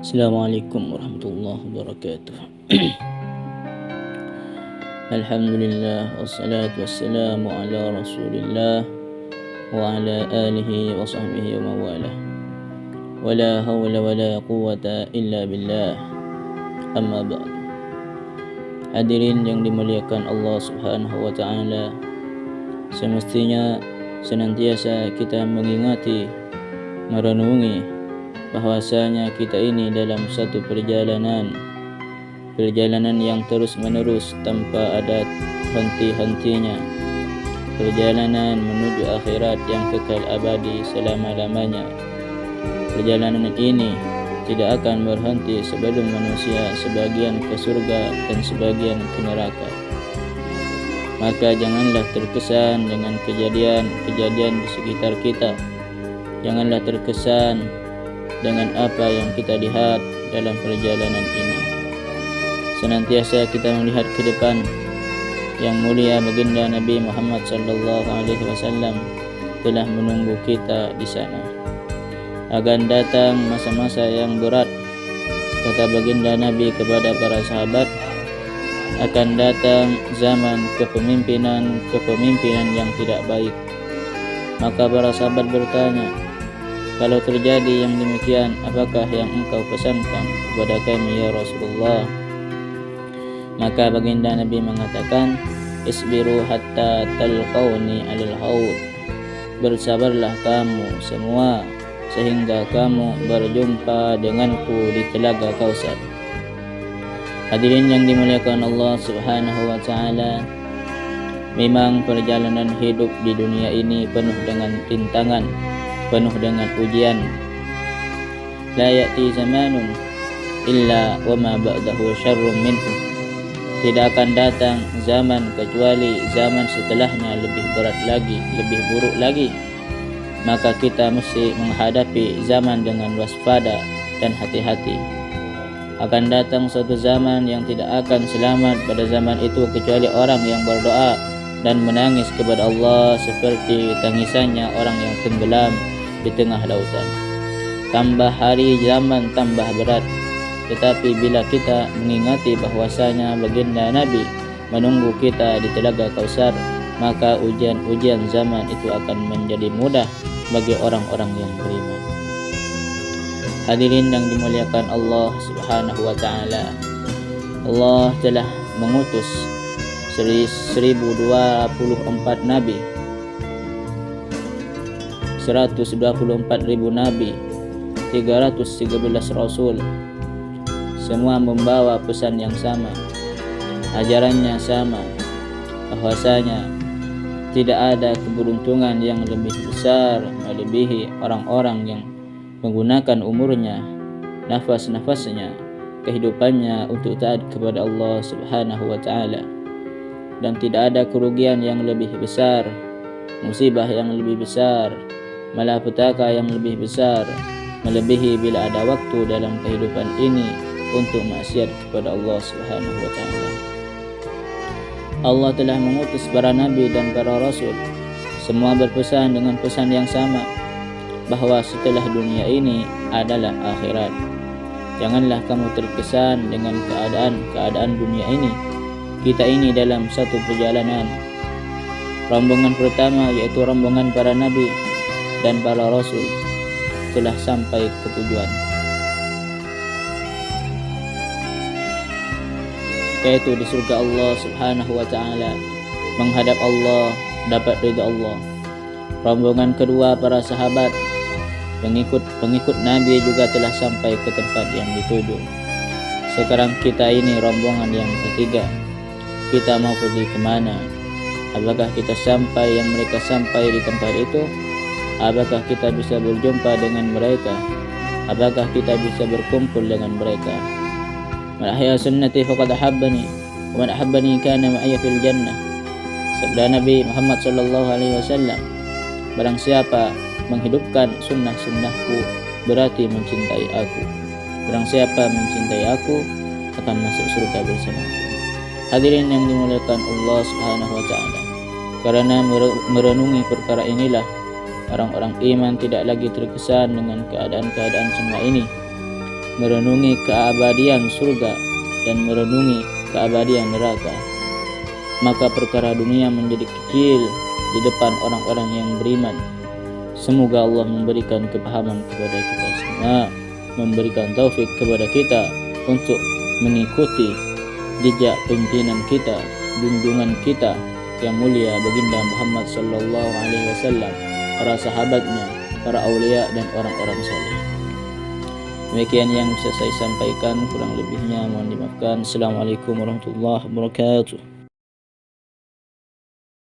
Assalamualaikum warahmatullahi wabarakatuh. Alhamdulillah wassalatu wassalamu ala Rasulillah wa ala alihi wa sahbihi wa mawalah. Wala hawla wala quwwata illa billah. Amma ba'd. Hadirin yang dimuliakan Allah Subhanahu wa taala, semestinya senantiasa kita mengingati, merenungi bahwasanya kita ini dalam satu perjalanan yang terus menerus tanpa ada henti-hentinya, perjalanan menuju akhirat yang kekal abadi selama-lamanya. Perjalanan ini tidak akan berhenti sebelum manusia sebagian ke surga dan sebagian ke neraka. Maka janganlah terkesan dengan kejadian-kejadian di sekitar kita. Janganlah terkesan dengan apa yang kita lihat dalam perjalanan ini. Senantiasa kita melihat ke depan yang mulia baginda Nabi Muhammad sallallahu alaihi wasallam telah menunggu kita di sana. Akan datang masa-masa yang berat, kata baginda Nabi kepada para sahabat, akan datang zaman kepemimpinan yang tidak baik. Maka para sahabat bertanya, kalau terjadi yang demikian, apakah yang engkau pesankan kepada kami ya Rasulullah? Maka baginda Nabi mengatakan, isbiru hatta talqauni alal haud. Bersabarlah kamu semua sehingga kamu berjumpa denganku di telaga Kausar. Hadirin yang dimuliakan Allah Subhanahu wa taala, memang perjalanan hidup di dunia ini penuh dengan rintangan, penuh dengan ujian. La ya'ti zamanun illa wa ma ba'dahu syarrun minhu. Tidak akan datang zaman kecuali zaman setelahnya lebih berat lagi, lebih buruk lagi. Maka kita mesti menghadapi zaman dengan waspada dan hati-hati. Akan datang suatu zaman yang tidak akan selamat pada zaman itu kecuali orang yang berdoa dan menangis kepada Allah seperti tangisannya orang yang tenggelam di tengah lautan. Tambah hari zaman tambah berat. Tetapi bila kita mengingati bahwasanya baginda Nabi menunggu kita di telaga Kausar, maka ujian-ujian zaman itu akan menjadi mudah bagi orang-orang yang beriman. Hadirin yang dimuliakan Allah Subhanahu wa taala, Allah telah mengutus 1024 nabi, 124.000 nabi, 313 rasul. Semua membawa pesan yang sama, ajarannya sama, bahwasanya tidak ada keberuntungan yang lebih besar melebihi orang-orang yang menggunakan umurnya, nafas-nafasnya, kehidupannya untuk taat kepada Allah Subhanahu wa taala. Dan tidak ada kerugian yang lebih besar, musibah yang lebih besar, malapetaka yang lebih besar melebihi bila ada waktu dalam kehidupan ini untuk maksiat kepada Allah Subhanahu wa taala. Allah telah mengutus para nabi dan para rasul, semua berpesan dengan pesan yang sama, bahwa setelah dunia ini adalah akhirat. Janganlah kamu terkesan dengan keadaan dunia ini. Kita ini dalam satu perjalanan. Rombongan pertama yaitu rombongan para nabi dan para rasul telah sampai ke tujuan, yaitu di surga Allah Subhanahu wa taala, menghadap Allah, dapat ridha Allah. Rombongan kedua para sahabat, pengikut Nabi juga telah sampai ke tempat yang dituju. Sekarang kita ini rombongan yang ketiga. Kita mau pergi kemana? Apakah kita sampai yang mereka sampai di tempat itu? Apakah kita bisa berjumpa dengan mereka? Apakah kita bisa berkumpul dengan mereka? Man ahya sunnati faqad ahabbani wa man ahabbani kana ma'aya fil jannah. Sabda Nabi Muhammad sallallahu alaihi wasallam, barang siapa menghidupkan sunnah-sunnahku berarti mencintai aku. Barang siapa mencintai aku akan masuk surga bersamaku. Hadirin yang dimuliakan Allah Subhanahu wa taala, karena merenungi perkara inilah orang-orang iman tidak lagi terkesan dengan keadaan-keadaan semua ini. merenungi keabadian surga dan merenungi keabadian neraka, maka perkara dunia menjadi kecil di depan orang-orang yang beriman. Semoga Allah memberikan kepahaman kepada kita semua, memberikan taufik kepada kita untuk mengikuti jejak pimpinan kita, junjungan kita yang mulia baginda Muhammad sallallahu alaihi wasallam, para sahabatnya, para aulia dan orang-orang saleh. Demikian yang bisa saya sampaikan, kurang lebihnya mohon dimaafkan. Assalamualaikum warahmatullahi wabarakatuh.